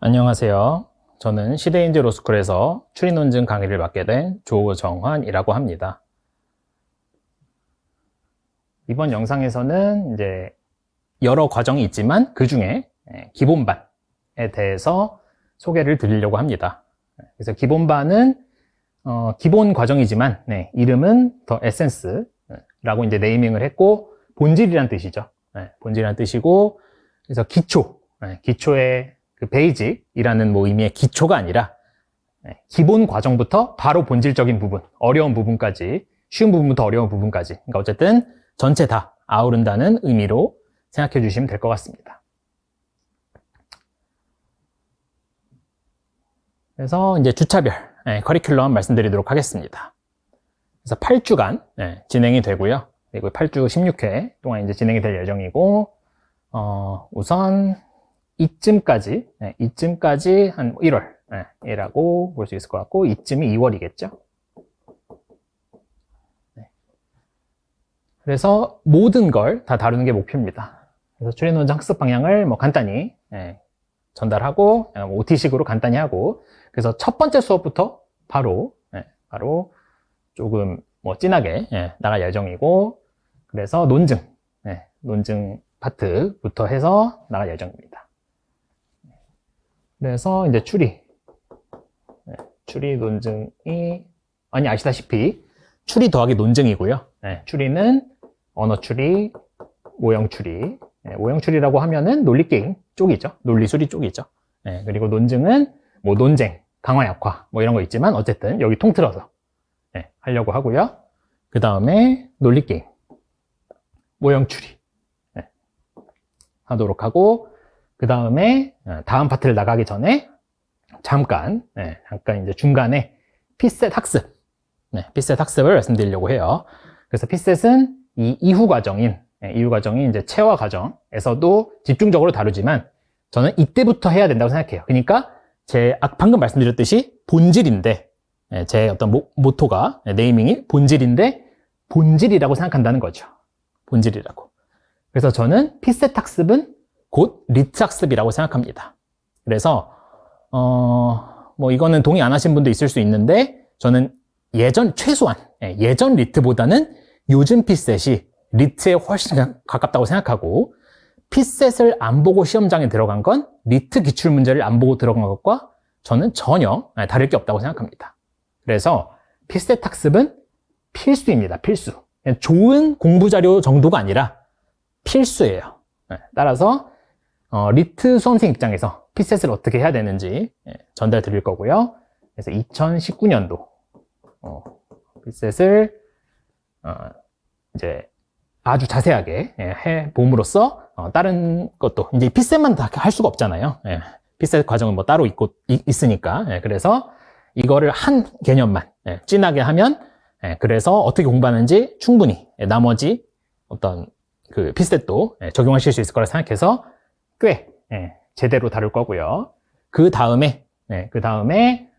안녕하세요. 저는 시대인지 로스쿨에서 추리 논증 강의를 맡게 된 조정환이라고 합니다. 이번 영상에서는 이제 여러 과정이 있지만 그 중에 기본반에 대해서 소개를 드리려고 합니다. 그래서 기본반은 기본 과정이지만 이름은 더 에센스라고 이제 네이밍을 했고 본질이란 뜻이죠. 본질이란 뜻이고 그래서 기초의 그 베이직이라는 뭐 의미의 기초가 아니라 기본 과정부터 바로 본질적인 부분, 어려운 부분까지, 쉬운 부분부터 어려운 부분까지, 그러니까 어쨌든 전체 다 아우른다는 의미로 생각해 주시면 될 것 같습니다. 그래서 이제 주차별 커리큘럼 말씀드리도록 하겠습니다. 그래서 8주간 진행이 되고요. 그리고 8주 16회 동안 이제 진행이 될 예정이고, 우선 이쯤까지 한 1월이라고 볼 수 있을 것 같고, 이쯤이 2월이겠죠. 그래서 모든 걸 다 다루는 게 목표입니다. 그래서 추리 논증 학습 방향을 뭐 간단히 전달하고, OT식으로 간단히 하고, 그래서 첫 번째 수업부터 바로 조금 뭐 진하게 나갈 예정이고, 그래서 논증 파트부터 해서 나갈 예정입니다. 그래서 이제 추리 논증이 아시다시피 추리 더하기 논증이고요. 추리는 언어 추리, 모형 추리. 모형 추리라고 하면은 논리 게임 쪽이죠. 논리 수리 쪽이죠. 그리고 논증은 뭐 논쟁, 강화 약화 뭐 이런 거 있지만 어쨌든 여기 통틀어서 하려고 하고요. 그 다음에 논리 게임, 모형 추리 하도록 하고, 그 다음에 다음 파트를 나가기 전에 잠깐 이제 중간에 피셋 학습을 말씀드리려고 해요. 그래서 피셋은 이 이후 과정이 이제 체화 과정에서도 집중적으로 다루지만 저는 이때부터 해야 된다고 생각해요. 그러니까 방금 말씀드렸듯이 본질인데, 제 어떤 모토가 네이밍이 본질이라고 생각한다는 거죠. 본질이라고. 그래서 저는 피셋 학습은 곧 리트 학습이라고 생각합니다. 그래서 뭐 이거는 동의 안 하신 분도 있을 수 있는데, 저는 최소한 예전 리트보다는 요즘 피셋이 리트에 훨씬 가깝다고 생각하고, 피셋을 안 보고 시험장에 들어간 건 리트 기출 문제를 안 보고 들어간 것과 저는 전혀 다를 게 없다고 생각합니다. 그래서 피셋 학습은 필수입니다. 필수. 좋은 공부 자료 정도가 아니라 필수예요. 따라서 리트 수험생 입장에서 피셋을 어떻게 해야 되는지 전달 드릴 거고요. 그래서 2019년도 피셋을 이제 아주 자세하게 해 봄으로써 다른 것도 이제 피셋만 다 할 수가 없잖아요. 피셋 과정은 뭐 따로 있으니까. 그래서 이거를 한 개념만 진하게 하면, 그래서 어떻게 공부하는지 충분히 나머지 어떤 그 피셋도 적용하실 수 있을 거라 생각해서 꽤 제대로 다룰 거고요. 그 다음에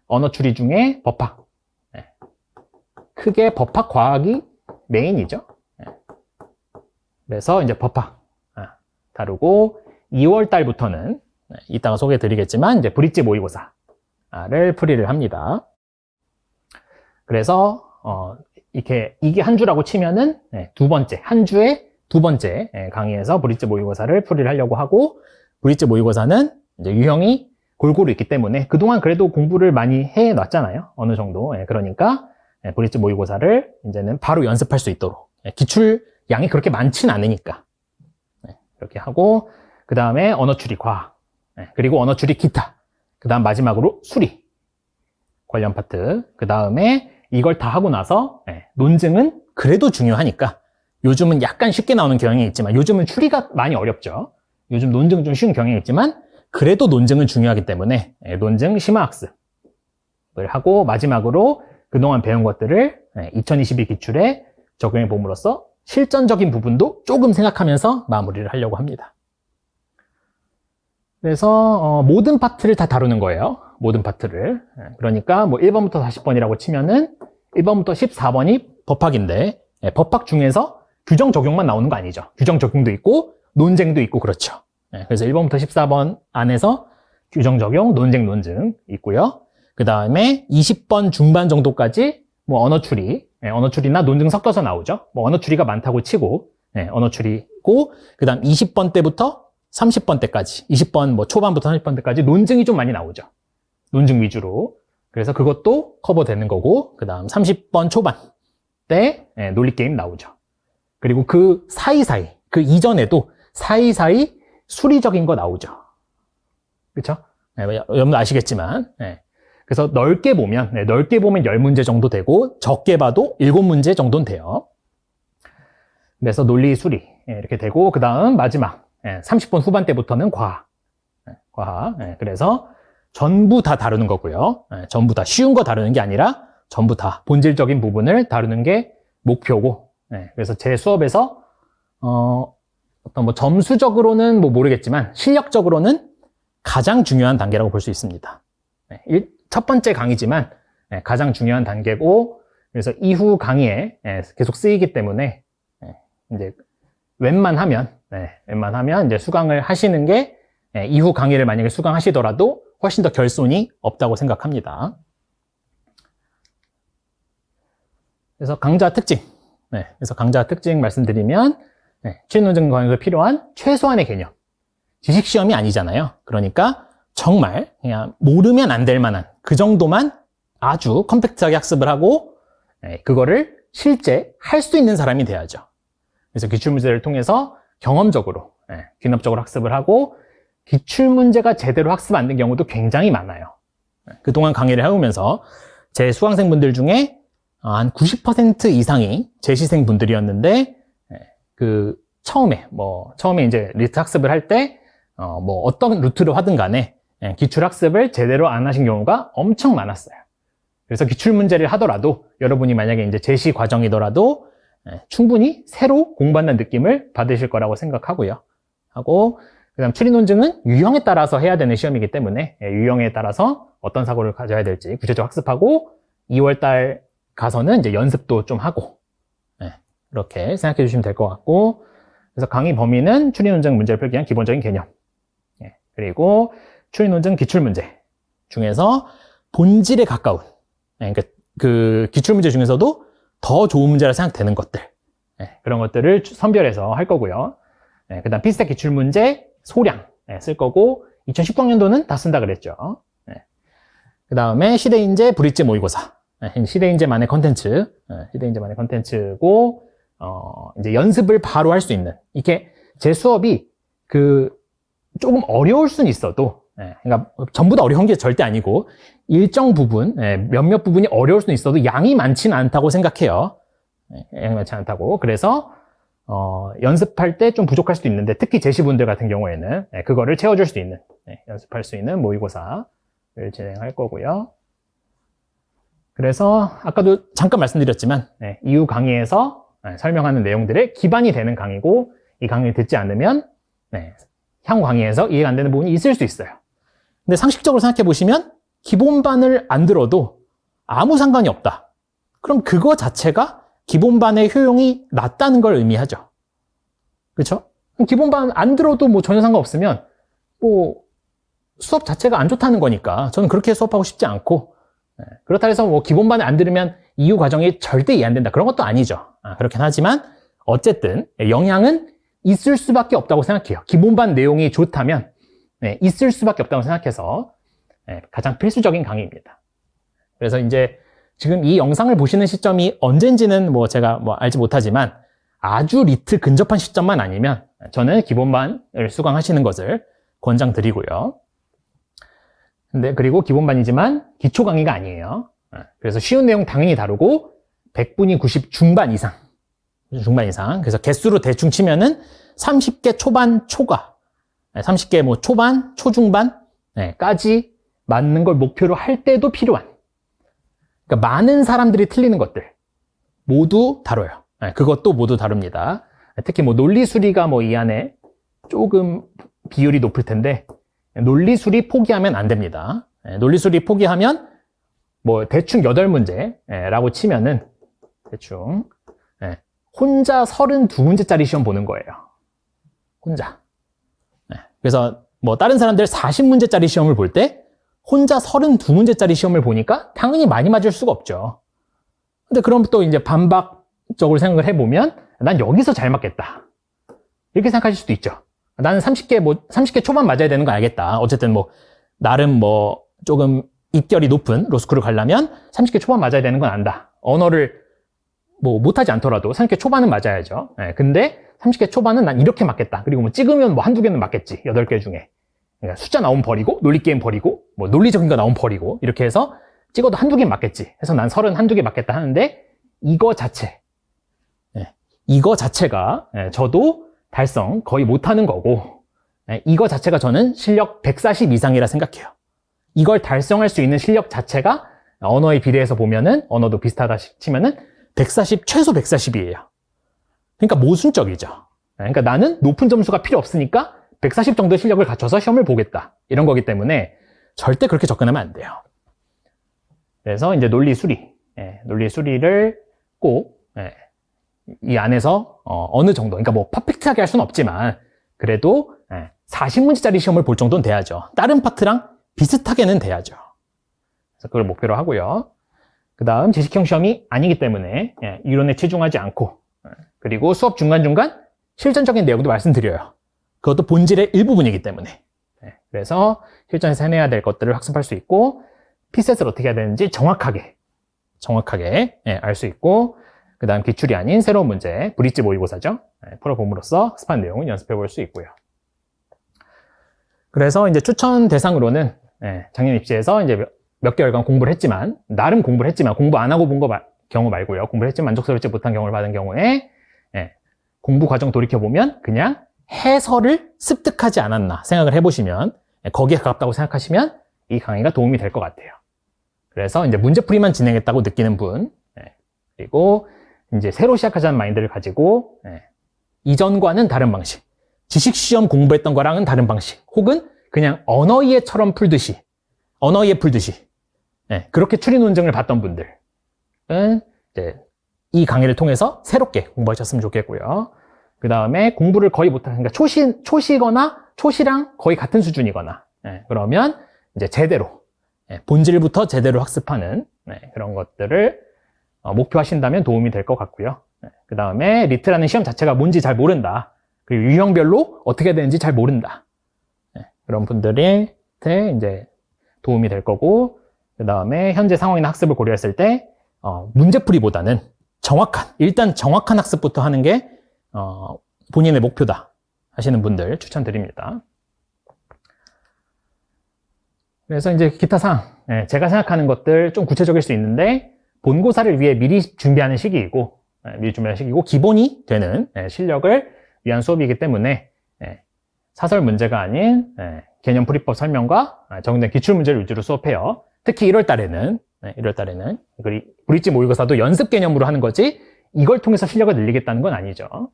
언어 추리 중에 법학, 크게 법학 과학이 메인이죠. 그래서 이제 법학 다루고, 2월 달부터는 이따가 소개해 드리겠지만 이제 브릿지 모의고사를 풀이를 합니다. 그래서 이게 한 주라고 치면은 한 주에 두 번째 강의에서 브릿지 모의고사를 풀이를 하려고 하고, 브릿지 모의고사는 이제 유형이 골고루 있기 때문에 그동안 그래도 공부를 많이 해 놨잖아요. 어느 정도. 그러니까 브릿지 모의고사를 이제는 바로 연습할 수 있도록, 기출 양이 그렇게 많진 않으니까 이렇게 하고, 그 다음에 언어 추리 과학, 그리고 언어 추리 기타, 그 다음 마지막으로 수리 관련 파트. 그 다음에 이걸 다 하고 나서 논증은 그래도 중요하니까, 요즘은 약간 쉽게 나오는 경향이 있지만 요즘은 추리가 많이 어렵죠. 요즘 논증은 좀 쉬운 경향이 있지만 그래도 논증은 중요하기 때문에 논증 심화학습을 하고, 마지막으로 그동안 배운 것들을 2022 기출에 적용해 봄으로써 실전적인 부분도 조금 생각하면서 마무리를 하려고 합니다. 그래서 모든 파트를 다 다루는 거예요. 모든 파트를. 그러니까 뭐 1번부터 40번이라고 치면은 1번부터 14번이 법학인데, 법학 중에서 규정 적용만 나오는 거 아니죠. 규정 적용도 있고 논쟁도 있고 그렇죠. 그래서 1번부터 14번 안에서 규정 적용, 논쟁, 논증 있고요. 그 다음에 20번 중반 정도까지 뭐 언어 추리, 언어 추리나 논증 섞어서 나오죠. 뭐 언어 추리가 많다고 치고, 언어 추리고, 그 다음 20번 때부터 30번 때까지, 20번 뭐 초반부터 30번 때까지 논증이 좀 많이 나오죠. 논증 위주로. 그래서 그것도 커버되는 거고, 그 다음 30번 초반 때 논리게임 나오죠. 그리고 그 사이사이, 그 이전에도 사이사이 수리적인 거 나오죠. 그쵸? 여러분 아시겠지만. 그래서 넓게 보면 10문제 정도 되고, 적게 봐도 7문제 정도는 돼요. 그래서 논리 수리, 이렇게 되고, 그 다음 마지막, 30분 후반대부터는 과학. 그래서 전부 다 다루는 거고요. 전부 다 쉬운 거 다루는 게 아니라 전부 다 본질적인 부분을 다루는 게 목표고, 그래서 제 수업에서, 어떤 뭐 점수적으로는 뭐 모르겠지만, 실력적으로는 가장 중요한 단계라고 볼 수 있습니다. 첫 번째 강의지만 가장 중요한 단계고, 그래서 이후 강의에 계속 쓰이기 때문에 이제 웬만하면 이제 수강을 하시는 게 이후 강의를 만약에 수강하시더라도 훨씬 더 결손이 없다고 생각합니다. 그래서 강좌 특징. 그래서 강좌 특징 말씀드리면 추리논증 과정에서 필요한 최소한의 개념. 지식 시험이 아니잖아요. 그러니까 정말 그냥 모르면 안 될 만한 그 정도만 아주 컴팩트하게 학습을 하고 그거를 실제 할 수 있는 사람이 돼야죠. 그래서 기출문제를 통해서 경험적으로 귀납적으로 학습을 하고 기출문제가 제대로 학습 안 된 경우도 굉장히 많아요. 그동안 강의를 해오면서 제 수강생분들 중에 한 90% 이상이 재시생분들이었는데 그 처음에 이제 리트 학습을 할 때 뭐 어떤 루트로 하든 간에 기출 학습을 제대로 안 하신 경우가 엄청 많았어요. 그래서 기출 문제를 하더라도 여러분이 만약에 이제 제시 과정이더라도 충분히 새로 공부한다는 느낌을 받으실 거라고 생각하고요. 그다음 추리 논증은 유형에 따라서 해야 되는 시험이기 때문에 유형에 따라서 어떤 사고를 가져야 될지 구체적으로 학습하고 2월달 가서는 이제 연습도 좀 하고 이렇게 생각해 주시면 될 것 같고, 그래서 강의 범위는 추리 논증 문제를 풀기 위한 기본적인 개념, 그리고 추리 논증 기출 문제 중에서 본질에 가까운, 그러니까 그 기출 문제 중에서도 더 좋은 문제라 생각되는 것들, 그런 것들을 선별해서 할 거고요. 그다음 필수적 기출 문제 소량 쓸 거고, 2019학년도는 다 쓴다 그랬죠. 그 다음에 시대인재 브릿지 모의고사, 시대인재만의 컨텐츠고, 이제 연습을 바로 할 수 있는, 이게 제 수업이 조금 어려울 수는 있어도, 그러니까 전부 다 어려운 게 절대 아니고 일정 부분, 몇몇 부분이 어려울 수는 있어도 양이 많지는 않다고 생각해요. 양이 많지 않다고. 그래서 연습할 때 좀 부족할 수도 있는데, 특히 제시분들 같은 경우에는 그거를 채워줄 수 있는, 연습할 수 있는 모의고사를 진행할 거고요. 그래서 아까도 잠깐 말씀드렸지만 이후 강의에서 설명하는 내용들의 기반이 되는 강의고, 이 강의를 듣지 않으면 향후 강의에서 이해가 안 되는 부분이 있을 수 있어요. 근데 상식적으로 생각해 보시면 기본반을 안 들어도 아무 상관이 없다. 그럼 그거 자체가 기본반의 효용이 낮다는 걸 의미하죠. 그렇죠? 기본반 안 들어도 뭐 전혀 상관없으면 뭐 수업 자체가 안 좋다는 거니까 저는 그렇게 수업하고 싶지 않고, 그렇다 해서 뭐 기본반을 안 들으면 이후 과정이 절대 이해 안 된다, 그런 것도 아니죠. 그렇긴 하지만 어쨌든 영향은 있을 수밖에 없다고 생각해요. 기본반 내용이 좋다면 있을 수밖에 없다고 생각해서 가장 필수적인 강의입니다. 그래서 이제 지금 이 영상을 보시는 시점이 언젠지는 뭐 제가 뭐 알지 못하지만 아주 리트 근접한 시점만 아니면 저는 기본반을 수강하시는 것을 권장드리고요. 근데 그리고 기본반이지만 기초 강의가 아니에요. 그래서 쉬운 내용 당연히 다루고 100분이 90 중반 이상. 그래서 개수로 대충 치면은 30개 초반 초과, 30개 뭐 초반, 초중반 까지 맞는 걸 목표로 할 때도 필요한, 그러니까 많은 사람들이 틀리는 것들 모두 다뤄요. 그것도 모두 다룹니다. 특히 뭐 논리수리가 뭐 이 안에 조금 비율이 높을 텐데 논리수리 포기하면 안 됩니다. 논리수리 포기하면 뭐 대충 8문제라고 치면은 대충 혼자 32문제짜리 시험 보는 거예요. 혼자. 그래서 뭐 다른 사람들 40문제짜리 시험을 볼 때 혼자 32문제짜리 시험을 보니까 당연히 많이 맞을 수가 없죠. 근데 그럼 또 이제 반박적으로 생각을 해보면 난 여기서 잘 맞겠다. 이렇게 생각하실 수도 있죠. 나는 30개 초반 맞아야 되는 거 알겠다. 어쨌든 뭐 나름 뭐 조금 입결이 높은 로스쿨을 가려면 30개 초반 맞아야 되는 건 안다. 언어를 뭐 못하지 않더라도 30개 초반은 맞아야죠. 근데 30개 초반은 난 이렇게 맞겠다. 그리고 뭐 찍으면 뭐 한두 개는 맞겠지. 8개 중에. 그러니까 숫자 나오면 버리고, 논리게임 버리고, 뭐 논리적인 거 나오면 버리고, 이렇게 해서 찍어도 한두 개 맞겠지. 해서 난 31개 맞겠다 하는데, 이거 자체가 저도 달성 거의 못하는 거고, 이거 자체가 저는 실력 140 이상이라 생각해요. 이걸 달성할 수 있는 실력 자체가 언어에 비례해서 보면은, 언어도 비슷하다 치면은 140, 최소 140이에요. 그러니까 모순적이죠. 그러니까 나는 높은 점수가 필요 없으니까 140 정도의 실력을 갖춰서 시험을 보겠다. 이런 거기 때문에 절대 그렇게 접근하면 안 돼요. 그래서 이제 논리 수리를 꼭 이 안에서 어느 정도, 그러니까 뭐 퍼펙트하게 할 수는 없지만 그래도 40문제짜리 시험을 볼 정도는 돼야죠. 다른 파트랑 비슷하게는 돼야죠. 그래서 그걸 목표로 하고요. 그 다음 지식형 시험이 아니기 때문에 이론에 치중하지 않고, 그리고 수업 중간중간 실전적인 내용도 말씀드려요. 그것도 본질의 일부분이기 때문에. 그래서 실전에서 해내야 될 것들을 학습할 수 있고, 피셋을 어떻게 해야 되는지 정확하게 알 수 있고, 그 다음 기출이 아닌 새로운 문제, 브릿지 모의고사죠. 풀어봄으로써 학습한 내용을 연습해 볼 수 있고요. 그래서 이제 추천 대상으로는 작년 입시에서 이제 몇 개월간 공부를 했지만, 나름 공부를 했지만, 공부 안 하고 본 경우 말고요. 공부를 했지만 만족스럽지 못한 경우를 받은 경우에 공부 과정 돌이켜보면 그냥 해설을 습득하지 않았나 생각을 해보시면, 거기에 가깝다고 생각하시면 이 강의가 도움이 될 것 같아요. 그래서 이제 문제풀이만 진행했다고 느끼는 분, 그리고 이제 새로 시작하자는 마인드를 가지고 이전과는 다른 방식, 지식시험 공부했던 거랑은 다른 방식, 혹은 그냥 언어이해처럼 풀듯이 그렇게 추리 논증을 봤던 분들은 이제 이 강의를 통해서 새롭게 공부하셨으면 좋겠고요. 그 다음에 공부를 거의 못하는, 그러니까 초시거나 초시랑 거의 같은 수준이거나, 그러면 이제 제대로, 본질부터 제대로 학습하는 그런 것들을 목표하신다면 도움이 될 것 같고요. 그 다음에 리트라는 시험 자체가 뭔지 잘 모른다. 그리고 유형별로 어떻게 해야 되는지 잘 모른다. 그런 분들한테 이제 도움이 될 거고, 그 다음에 현재 상황이나 학습을 고려했을 때 문제풀이보다는 일단 정확한 학습부터 하는 게 본인의 목표다 하시는 분들 추천드립니다. 그래서 이제 기타 사항, 제가 생각하는 것들 좀 구체적일 수 있는데, 본고사를 위해 미리 준비하는 시기이고, 기본이 되는 실력을 위한 수업이기 때문에 사설 문제가 아닌 개념 풀이법 설명과 정된 기출 문제를 위주로 수업해요. 특히 1월 달에는 브릿지 모의고사도 연습 개념으로 하는 거지 이걸 통해서 실력을 늘리겠다는 건 아니죠.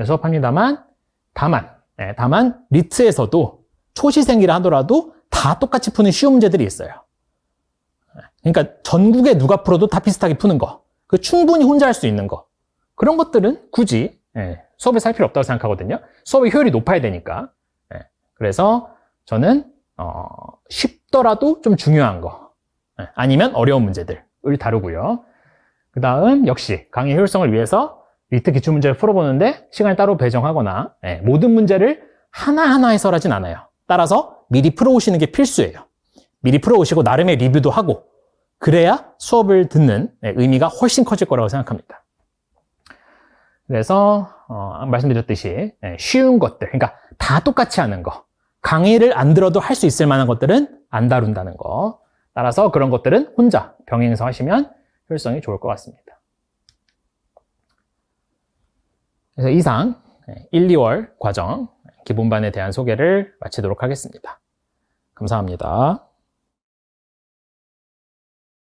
수업합니다만 다만 리트에서도 초시생이라 하더라도 다 똑같이 푸는 쉬운 문제들이 있어요. 그러니까 전국에 누가 풀어도 다 비슷하게 푸는 거, 그 충분히 혼자 할 수 있는 거, 그런 것들은 굳이 수업에서 할 필요 없다고 생각하거든요. 수업의 효율이 높아야 되니까. 그래서 저는 쉽더라도 좀 중요한 거, 아니면 어려운 문제들을 다루고요. 그 다음 역시 강의 효율성을 위해서 리트 기출문제를 풀어보는데 시간을 따로 배정하거나 모든 문제를 하나하나 해설하진 않아요. 따라서 미리 풀어오시는 게 필수예요. 미리 풀어오시고 나름의 리뷰도 하고, 그래야 수업을 듣는 의미가 훨씬 커질 거라고 생각합니다. 그래서 말씀드렸듯이 쉬운 것들, 그러니까 다 똑같이 하는 거, 강의를 안 들어도 할 수 있을 만한 것들은 안 다룬다는 거, 따라서 그런 것들은 혼자 병행해서 하시면 효율성이 좋을 것 같습니다. 그래서 이상 1, 2월 과정 기본반에 대한 소개를 마치도록 하겠습니다. 감사합니다.